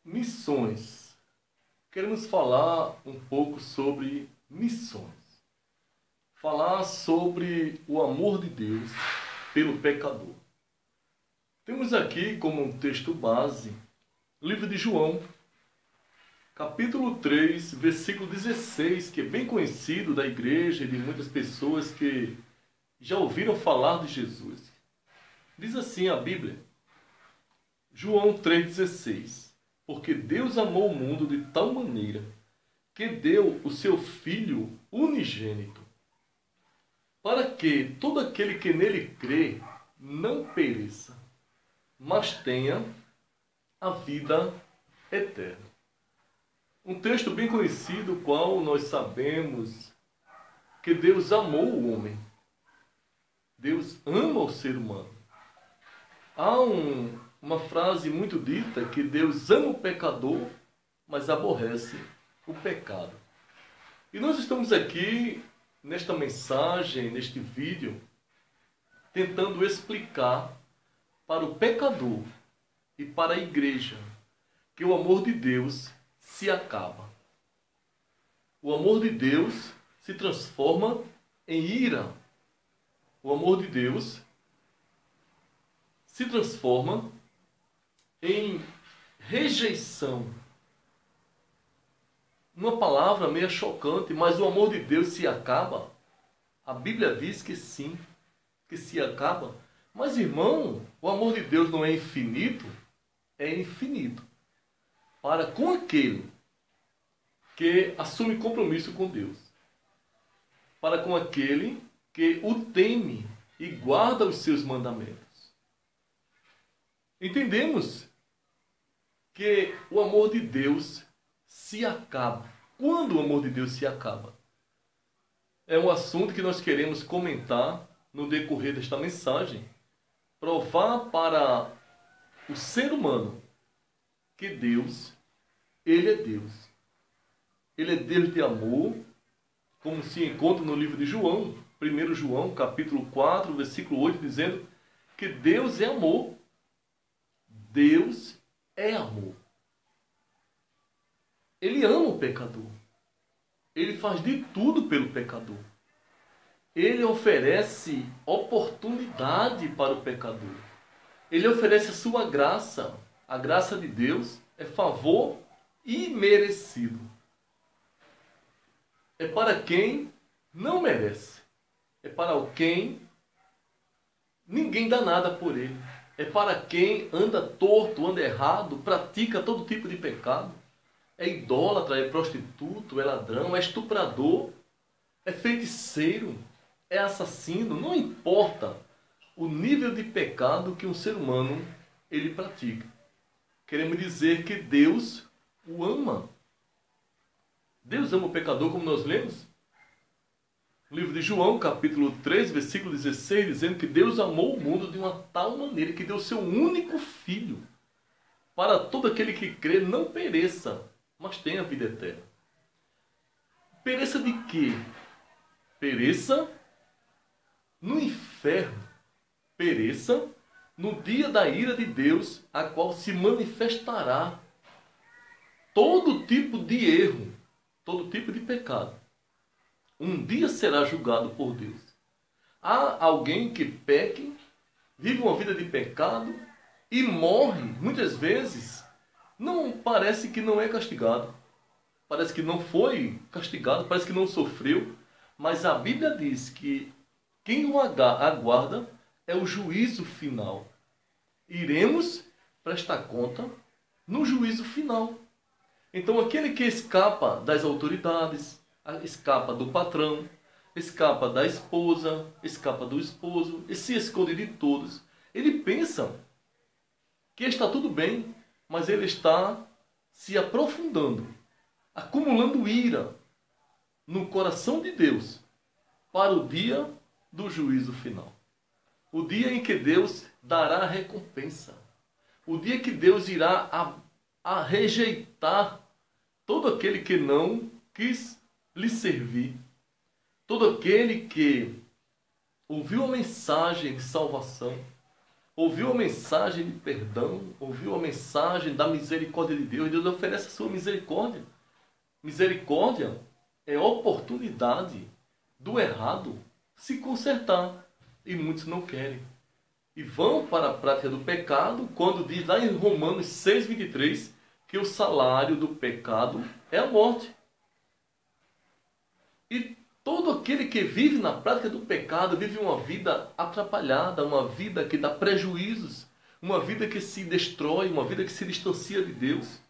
Missões. Queremos falar um pouco sobre missões. Falar sobre o amor de Deus pelo pecador. Temos aqui como um texto base o livro de João, capítulo 3, versículo 16, que é bem conhecido da igreja e de muitas pessoas que já ouviram falar de Jesus. Diz assim a Bíblia, João 3,16: Porque Deus amou o mundo de tal maneira que deu o seu Filho unigênito, para que todo aquele que nele crê não pereça, mas tenha a vida eterna. Um texto bem conhecido, qual nós sabemos que Deus amou o homem. Deus ama o ser humano. Há uma frase muito dita que Deus ama o pecador, mas aborrece o pecado. E nós estamos aqui, nesta mensagem, neste vídeo, tentando explicar para o pecador e para a igreja que o amor de Deus se acaba. O amor de Deus se transforma em ira. O amor de Deus se transforma em rejeição. Uma palavra meio chocante, mas o amor de Deus se acaba. A Bíblia diz que sim, que se acaba. Mas, irmão, o amor de Deus não é infinito? É infinito. Para com aquele que assume compromisso com Deus. Para com aquele que o teme e guarda os seus mandamentos. Entendemos que o amor de Deus se acaba. Quando o amor de Deus se acaba? É um assunto que nós queremos comentar no decorrer desta mensagem. Provar para o ser humano que Deus, Ele é Deus. Ele é Deus de amor, como se encontra no livro de João, 1 João, capítulo 4, versículo 8, dizendo que Deus é amor. Deus é amor. Ele ama o pecador. Ele faz de tudo pelo pecador. Ele oferece oportunidade para o pecador. Ele oferece a sua graça. A graça de Deus é favor imerecido. É para quem não merece. É para quem ninguém dá nada por ele. É para quem anda torto, anda errado, pratica todo tipo de pecado. É idólatra, é prostituto, é ladrão, é estuprador, é feiticeiro, é assassino. Não importa o nível de pecado que um ser humano ele pratica. Queremos dizer que Deus o ama. Deus ama o pecador, como nós lemos. No livro de João, capítulo 3, versículo 16, dizendo que Deus amou o mundo de uma tal maneira que deu seu único filho, para todo aquele que crê não pereça, mas tenha vida eterna. Pereça de quê? Pereça no inferno. Pereça no dia da ira de Deus, a qual se manifestará todo tipo de erro, todo tipo de pecado. Um dia será julgado por Deus. Há alguém que peque, vive uma vida de pecado e morre, muitas vezes, não parece que não é castigado. Parece que não foi castigado, parece que não sofreu. Mas a Bíblia diz que quem o aguarda é o juízo final. Iremos prestar conta no juízo final. Então aquele que escapa das autoridades, escapa do patrão, escapa da esposa, escapa do esposo, e se esconde de todos. Ele pensa que está tudo bem, mas ele está se aprofundando, acumulando ira no coração de Deus para o dia do juízo final. O dia em que Deus dará a recompensa. O dia que Deus irá a rejeitar todo aquele que não quis lhe servir. Todo aquele que ouviu a mensagem de salvação, ouviu a mensagem de perdão, ouviu a mensagem da misericórdia de Deus, Deus oferece a sua misericórdia. Misericórdia é oportunidade do errado se consertar. E muitos não querem. E vão para a prática do pecado, quando diz lá em Romanos 6,23, que o salário do pecado é a morte. E todo aquele que vive na prática do pecado, vive uma vida atrapalhada, uma vida que dá prejuízos, uma vida que se destrói, uma vida que se distancia de Deus.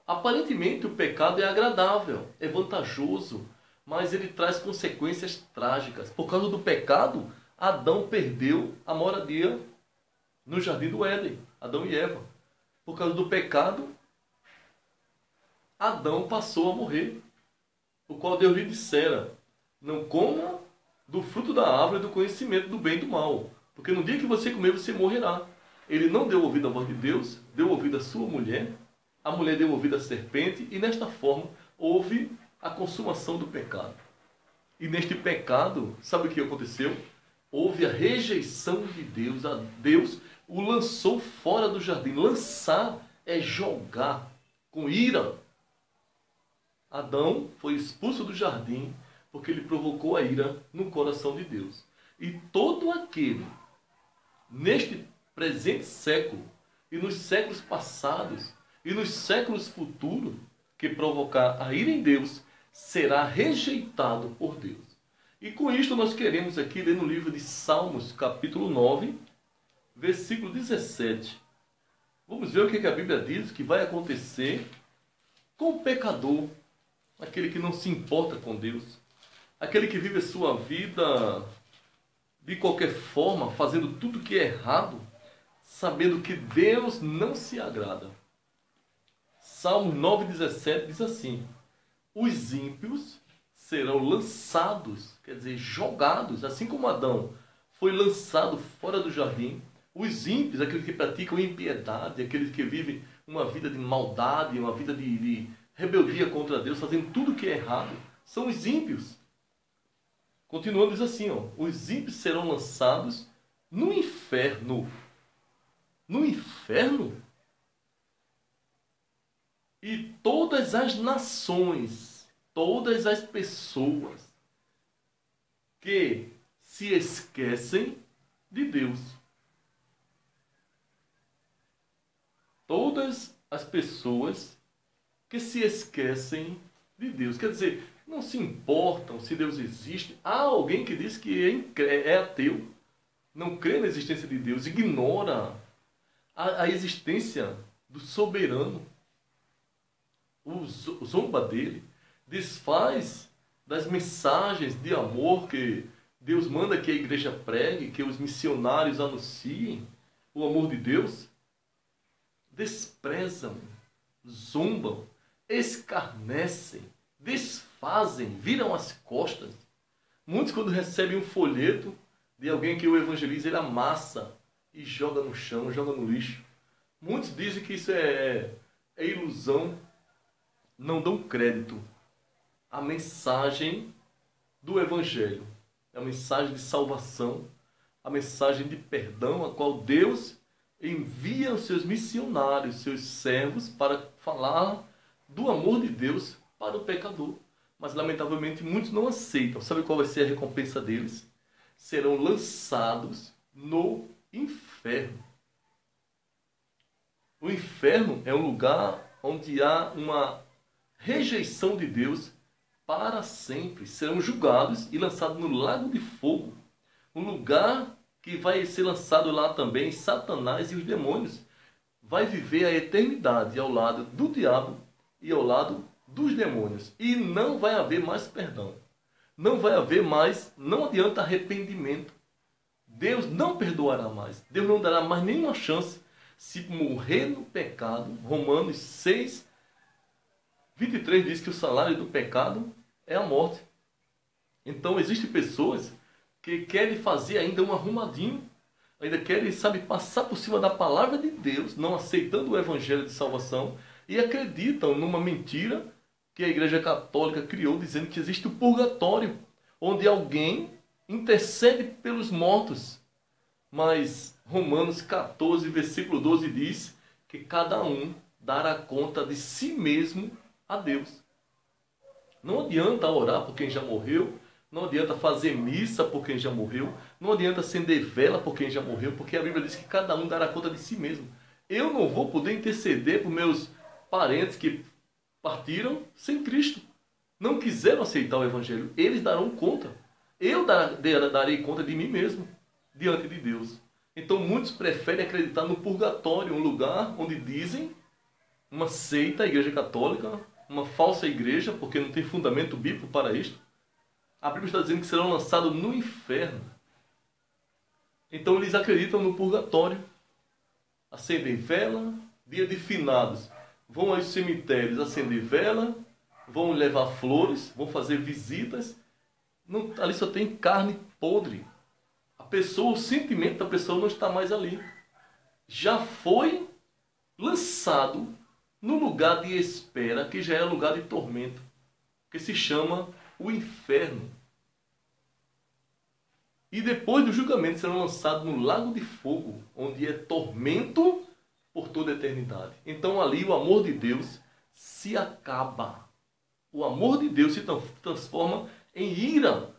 Aparentemente o pecado é agradável, é vantajoso, mas ele traz consequências trágicas. Por causa do pecado, Adão perdeu a moradia no jardim do Éden, Adão e Eva. Por causa do pecado, Adão passou a morrer, o qual Deus lhe dissera: não coma do fruto da árvore do conhecimento do bem e do mal, porque no dia que você comer, você morrerá. Ele não deu ouvido à voz de Deus, deu ouvido à sua mulher, a mulher deu ouvido à serpente, e nesta forma houve a consumação do pecado. E neste pecado, sabe o que aconteceu? Houve a rejeição de Deus. Deus o lançou fora do jardim. Lançar é jogar com ira. Adão foi expulso do jardim porque ele provocou a ira no coração de Deus. E todo aquele, neste presente século, e nos séculos passados, e nos séculos futuros, que provocar a ira em Deus, será rejeitado por Deus. E com isto nós queremos aqui ler no livro de Salmos, capítulo 9, versículo 17. Vamos ver o que a Bíblia diz que vai acontecer com o pecador, aquele que não se importa com Deus, aquele que vive a sua vida de qualquer forma, fazendo tudo que é errado, sabendo que Deus não se agrada. Salmos 9,17 diz assim: os ímpios serão lançados, quer dizer, jogados, assim como Adão foi lançado fora do jardim. Os ímpios, aqueles que praticam impiedade, aqueles que vivem uma vida de maldade, uma vida de rebeldia contra Deus, fazendo tudo que é errado, são os ímpios. Continuando, diz assim, os ímpios serão lançados no inferno. No inferno? E todas as nações, todas as pessoas que se esquecem de Deus. Todas as pessoas que se esquecem de Deus. Quer dizer, não se importam se Deus existe. Há alguém que diz que é ateu, não crê na existência de Deus, ignora a existência do soberano, zomba dele, desfaz das mensagens de amor que Deus manda que a igreja pregue, que os missionários anunciem o amor de Deus. Desprezam, zombam, escarnecem, desfazem, viram as costas. Muitos, quando recebem um folheto de alguém que o evangeliza, ele amassa e joga no chão, joga no lixo. Muitos dizem que isso é ilusão, não dão crédito à mensagem do Evangelho, a mensagem de salvação, a mensagem de perdão, a qual Deus envia os seus missionários, seus servos, para falar do amor de Deus para o pecador. Mas, lamentavelmente, muitos não aceitam. Sabe qual vai ser a recompensa deles? Serão lançados no inferno. O inferno é um lugar onde há uma rejeição de Deus para sempre. Serão julgados e lançados no lago de fogo. Um lugar que vai ser lançado lá também Satanás e os demônios. Vai viver a eternidade ao lado do diabo e ao lado dos demônios. E não vai haver mais perdão. Não vai haver mais, não adianta arrependimento. Deus não perdoará mais. Deus não dará mais nenhuma chance. Se morrer no pecado, Romanos 6, 23 diz que o salário do pecado é a morte. Então existem pessoas que querem fazer ainda um arrumadinho, ainda querem, passar por cima da palavra de Deus, não aceitando o evangelho de salvação, e acreditam numa mentira que a Igreja Católica criou, dizendo que existe o purgatório, onde alguém intercede pelos mortos. Mas Romanos 14, versículo 12 diz que cada um dará conta de si mesmo a Deus. Não adianta orar por quem já morreu, não adianta fazer missa por quem já morreu, não adianta acender vela por quem já morreu, porque a Bíblia diz que cada um dará conta de si mesmo. Eu não vou poder interceder por meus parentes que partiram sem Cristo. Não quiseram aceitar o Evangelho. Eles darão conta. Eu darei conta de mim mesmo diante de Deus. Então muitos preferem acreditar no purgatório, um lugar onde dizem uma seita, a Igreja Católica, uma falsa igreja, porque não tem fundamento bíblico para isto. A Bíblia está dizendo que serão lançados no inferno. Então eles acreditam no purgatório. Acendem vela, dia de finados. Vão aos cemitérios acender vela, vão levar flores, vão fazer visitas. Não, ali só tem carne podre. A pessoa, o sentimento da pessoa não está mais ali. Já foi lançado no lugar de espera, que já é lugar de tormento, que se chama o inferno. E depois do julgamento serão lançados no lago de fogo, onde é tormento por toda a eternidade. Então ali o amor de Deus se acaba. O amor de Deus se transforma em ira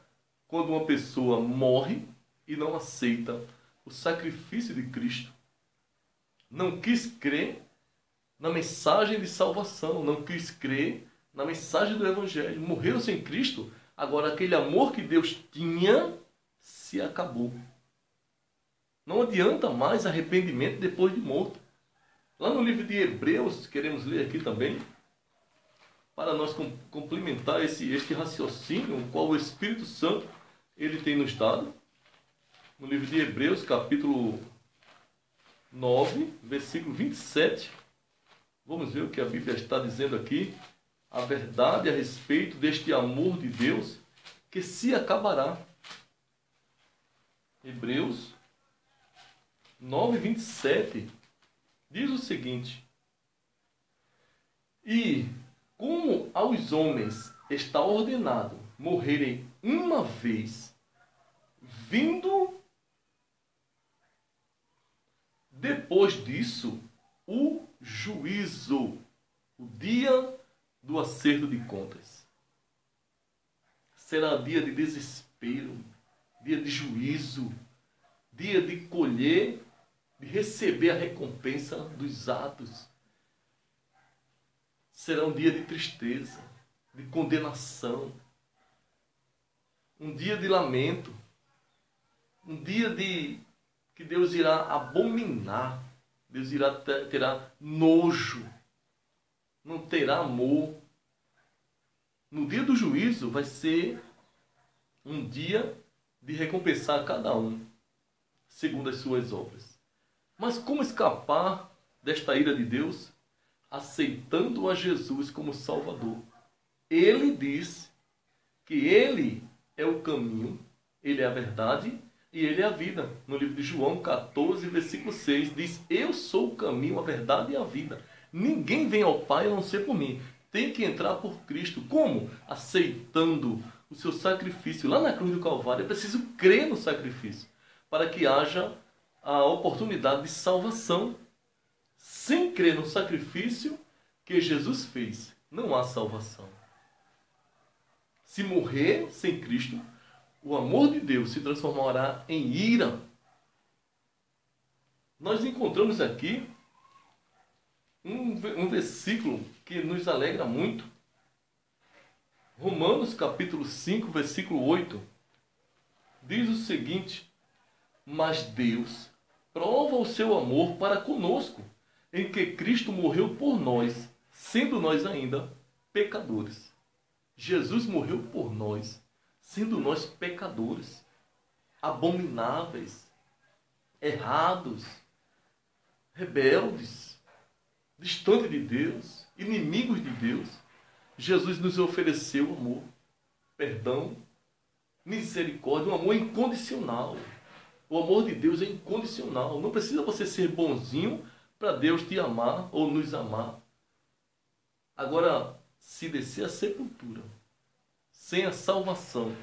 quando uma pessoa morre e não aceita o sacrifício de Cristo. Não quis crer na mensagem de salvação, não quis crer na mensagem do Evangelho. Morreram sem Cristo, agora aquele amor que Deus tinha se acabou. Não adianta mais arrependimento depois de morto. Lá no livro de Hebreus, queremos ler aqui também, para nós complementar este raciocínio, o qual o Espírito Santo ele tem nos dado. No livro de Hebreus, capítulo 9, versículo 27. Vamos ver o que a Bíblia está dizendo aqui. A verdade a respeito deste amor de Deus que se acabará. Hebreus 9, 27 diz o seguinte: e como aos homens está ordenado morrerem uma vez, vindo depois disso o juízo, o dia do acerto de contas. Será dia de desespero, dia de juízo, dia de colher, de receber a recompensa dos atos. Será um dia de tristeza, de condenação, um dia de lamento, um dia que Deus irá abominar, Deus terá nojo, não terá amor. No dia do juízo vai ser um dia de recompensar cada um, segundo as suas obras. Mas como escapar desta ira de Deus? Aceitando a Jesus como Salvador. Ele diz que Ele é o caminho, Ele é a verdade e Ele é a vida. No livro de João 14, versículo 6, diz: eu sou o caminho, a verdade e a vida. Ninguém vem ao Pai a não ser por mim. Tem que entrar por Cristo. Como? Aceitando o seu sacrifício. Lá na cruz do Calvário é preciso crer no sacrifício para que haja a oportunidade de salvação. Sem crer no sacrifício que Jesus fez, não há salvação. Se morrer sem Cristo, o amor de Deus se transformará em ira. Nós encontramos aqui um versículo que nos alegra muito. Romanos capítulo 5, versículo 8, diz o seguinte: mas Deus prova o seu amor para conosco, em que Cristo morreu por nós, sendo nós ainda pecadores. Jesus morreu por nós, sendo nós pecadores, abomináveis, errados, rebeldes, distantes de Deus, inimigos de Deus. Jesus nos ofereceu amor, perdão, misericórdia, um amor incondicional. O amor de Deus é incondicional. Não precisa você ser bonzinho para Deus te amar ou nos amar. Agora, se descer a sepultura sem a salvação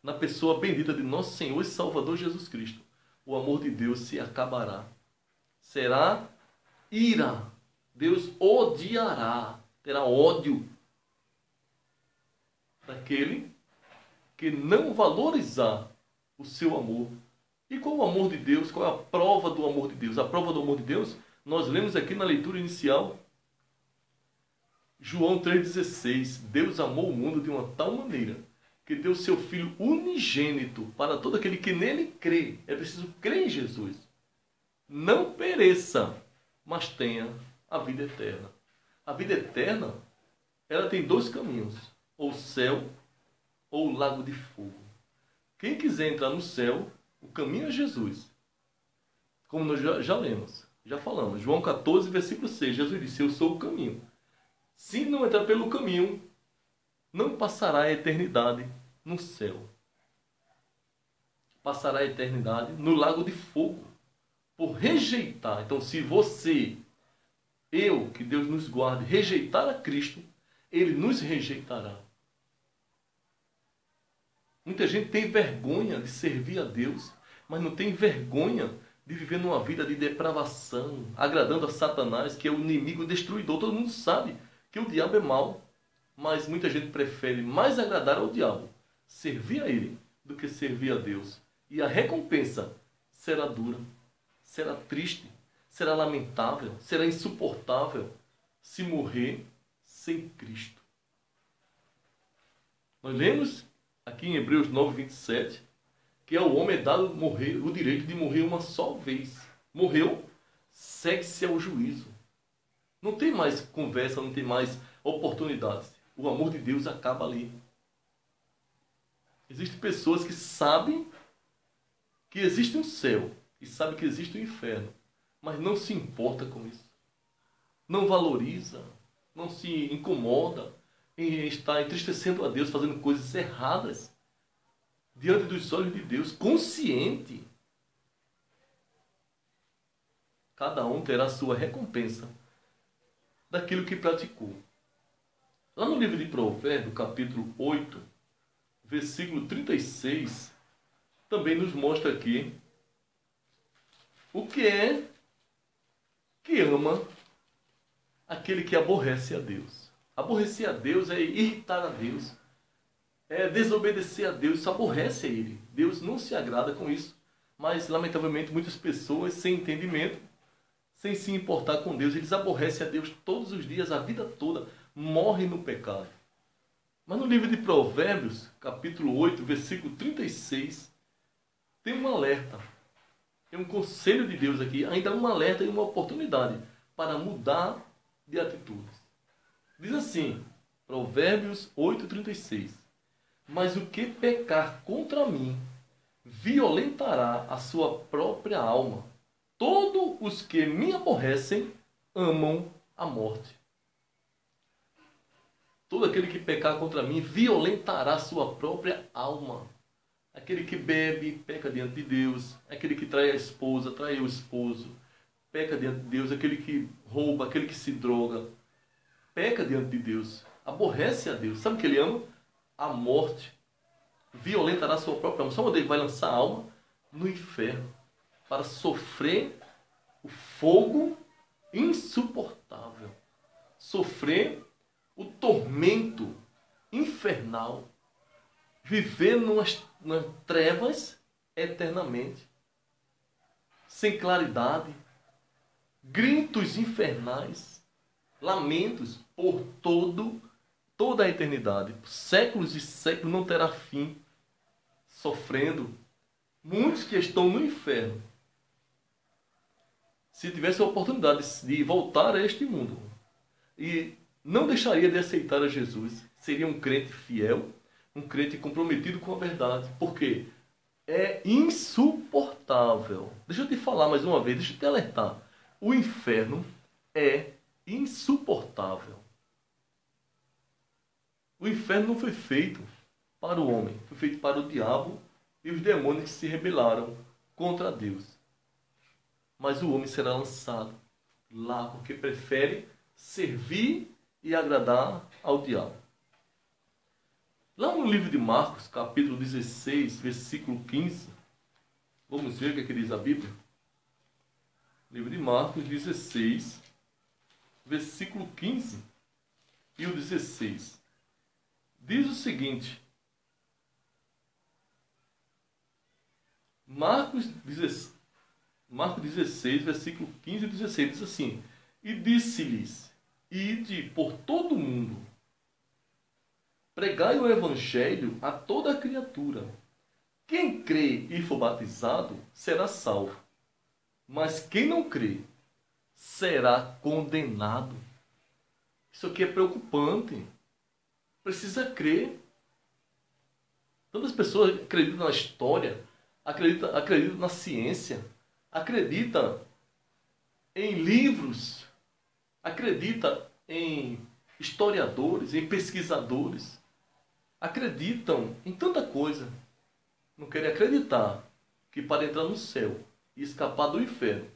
na pessoa bendita de nosso Senhor e Salvador Jesus Cristo, o amor de Deus se acabará. Será ira. Deus odiará, terá ódio daquele que não valorizar o seu amor. E qual o amor de Deus? Qual é a prova do amor de Deus? A prova do amor de Deus, nós lemos aqui na leitura inicial, João 3,16. Deus amou o mundo de uma tal maneira que deu seu Filho unigênito para todo aquele que nele crê. É preciso crer em Jesus. Não pereça, mas tenha a vida eterna. A vida eterna, ela tem dois caminhos: ou o céu ou o lago de fogo. Quem quiser entrar no céu, o caminho é Jesus. Como nós já lemos, já falamos. João 14, versículo 6. Jesus disse: eu sou o caminho. Se não entrar pelo caminho, não passará a eternidade no céu. Passará a eternidade no lago de fogo. Por rejeitar. Então, se você, eu, que Deus nos guarde, rejeitar a Cristo, Ele nos rejeitará. Muita gente tem vergonha de servir a Deus, mas não tem vergonha de viver numa vida de depravação, agradando a Satanás, que é o inimigo destruidor. Todo mundo sabe que o diabo é mau, mas muita gente prefere mais agradar ao diabo, servir a ele, do que servir a Deus. E a recompensa será dura, será triste, será lamentável, será insuportável se morrer sem Cristo. Nós lemos aqui em Hebreus 9, 27, que ao homem é dado o direito de morrer uma só vez. Morreu, segue-se ao juízo. Não tem mais conversa, não tem mais oportunidades. O amor de Deus acaba ali. Existem pessoas que sabem que existe um céu e sabem que existe um inferno, mas não se importa com isso. Não valoriza, não se incomoda em estar entristecendo a Deus, fazendo coisas erradas diante dos olhos de Deus, consciente. Cada um terá a sua recompensa daquilo que praticou. Lá no livro de Provérbios, capítulo 8, versículo 36, também nos mostra aqui o que é que ama aquele que aborrece a Deus. Aborrecer a Deus é irritar a Deus, é desobedecer a Deus, isso aborrece a Ele. Deus não se agrada com isso, mas lamentavelmente muitas pessoas sem entendimento, sem se importar com Deus, eles aborrecem a Deus todos os dias, a vida toda, morrem no pecado. Mas no livro de Provérbios, capítulo 8, versículo 36, tem um alerta, tem um conselho de Deus aqui, ainda um alerta e uma oportunidade para mudar de atitudes. Diz assim, Provérbios 8, 36, mas o que pecar contra mim, violentará a sua própria alma. Todos os que me aborrecem amam a morte. Todo aquele que pecar contra mim violentará a sua própria alma. Aquele que bebe, peca diante de Deus. Aquele que trai a esposa, trai o esposo, peca diante de Deus. Aquele que rouba, aquele que se droga, peca diante de Deus. Aborrece a Deus. Sabe o que ele ama? A morte. Violentará a sua própria alma. Sabe onde ele vai lançar a alma? No inferno. Para sofrer o fogo insuportável. Sofrer o tormento infernal. Viver nas trevas eternamente. Sem claridade. Gritos infernais. Lamentos por toda a eternidade. Séculos e séculos não terá fim. Sofrendo. Muitos que estão no inferno, se tivesse a oportunidade de voltar a este mundo e não deixaria de aceitar a Jesus, seria um crente fiel, um crente comprometido com a verdade. Porque é insuportável. Deixa eu te falar mais uma vez, deixa eu te alertar. O inferno é insuportável. O inferno não foi feito para o homem, foi feito para o diabo e os demônios que se rebelaram contra Deus. Mas o homem será lançado lá porque prefere servir e agradar ao diabo. Lá no livro de Marcos, capítulo 16, versículo 15, Vamos ver o que diz a Bíblia? Livro de Marcos 16, versículo 15 e o 16. Diz o seguinte. Marcos 16, versículo 15 e 16, diz assim: E disse-lhes: Ide por todo o mundo, pregai o evangelho a toda a criatura. Quem crê e for batizado será salvo, mas quem não crê será condenado. Isso aqui é preocupante. Precisa crer. Tantas pessoas acreditam na história, acreditam na ciência, acreditam em livros, acreditam em historiadores, em pesquisadores, acreditam em tanta coisa. Não querem acreditar que para entrar no céu e escapar do inferno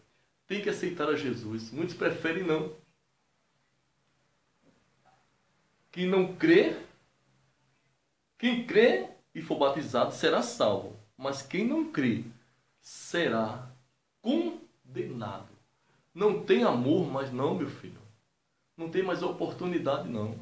tem que aceitar a Jesus. Muitos preferem não. Quem não crê, quem crê e for batizado será salvo, mas quem não crê será condenado. Não tem amor mais não, meu filho. Não tem mais oportunidade não.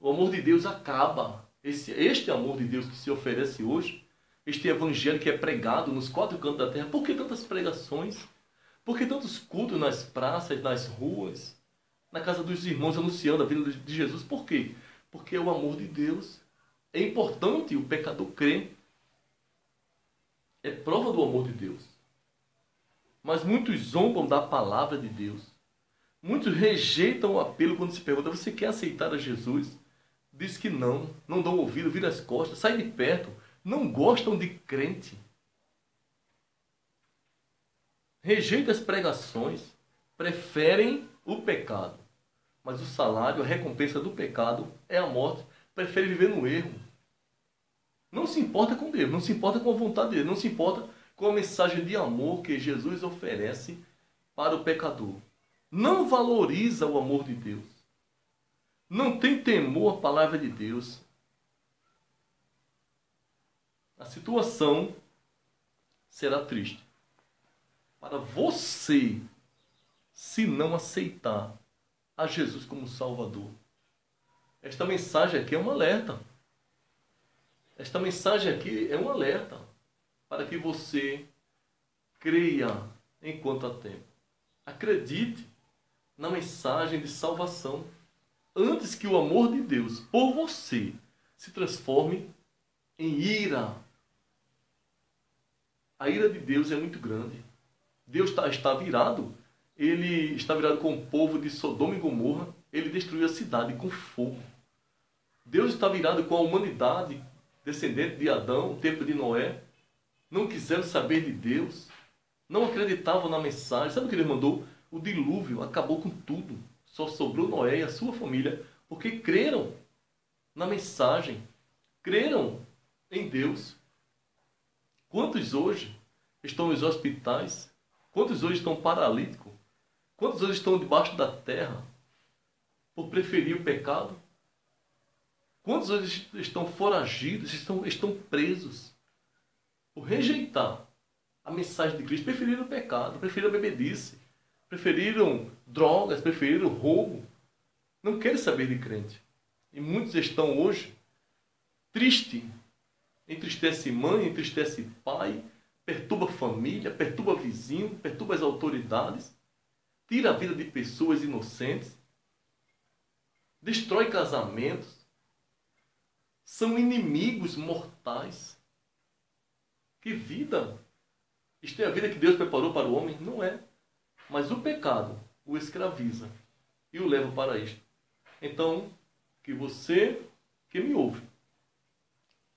O amor de Deus acaba. Este amor de Deus que se oferece hoje, este evangelho que é pregado nos quatro cantos da terra. Por que tantas pregações? Por que tantos cultos nas praças, nas ruas, na casa dos irmãos anunciando a vida de Jesus? Por quê? Porque é o amor de Deus. É importante o pecador crer. É prova do amor de Deus. Mas muitos zombam da palavra de Deus. Muitos rejeitam o apelo quando se pergunta: você quer aceitar a Jesus? Diz que não dão ouvido, viram as costas, saem de perto, não gostam de crente. Rejeitam as pregações, preferem o pecado. Mas o salário, a recompensa do pecado é a morte. Prefere viver no erro. Não se importa com Deus, não se importa com a vontade dele, não se importa com a mensagem de amor que Jesus oferece para o pecador. Não valoriza o amor de Deus. Não tem temor à palavra de Deus. A situação será triste para você se não aceitar a Jesus como Salvador. Esta mensagem aqui é um alerta. Esta mensagem aqui é um alerta para que você creia enquanto há tempo. Acredite na mensagem de salvação antes que o amor de Deus por você se transforme em ira. A ira de Deus é muito grande. Deus está virado. Ele está virado com o povo de Sodoma e Gomorra. Ele destruiu a cidade com fogo. Deus está virado com a humanidade descendente de Adão, no tempo de Noé. Não quiseram saber de Deus. Não acreditavam na mensagem. Sabe o que ele mandou? O dilúvio acabou com tudo. Só sobrou Noé e a sua família, porque creram na mensagem. Creram em Deus. Quantos hoje estão nos hospitais? Quantos hoje estão paralíticos? Quantos hoje estão debaixo da terra por preferir o pecado? Quantos hoje estão foragidos, estão presos por rejeitar a mensagem de Cristo? Preferiram o pecado, preferiram a bebedice, preferiram drogas, preferiram o roubo. Não querem saber de crente. E muitos estão hoje tristes. Entristece mãe, entristece pai, perturba a família, perturba vizinho, perturba as autoridades, tira a vida de pessoas inocentes, destrói casamentos, são inimigos mortais. Que vida! Isto é a vida que Deus preparou para o homem? Não é. Mas o pecado o escraviza e o leva para isto. Então, que você que me ouve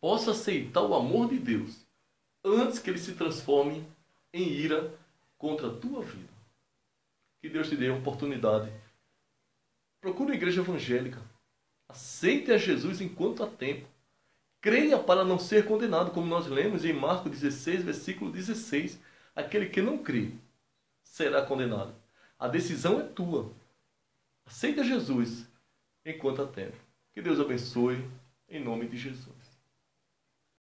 possa aceitar o amor de Deus antes que ele se transforme em ira contra a tua vida. Que Deus te dê a oportunidade. Procure a igreja evangélica. Aceite a Jesus enquanto há tempo. Creia para não ser condenado, como nós lemos em Marcos 16, versículo 16. Aquele que não crê será condenado. A decisão é tua. Aceite a Jesus enquanto há tempo. Que Deus abençoe em nome de Jesus.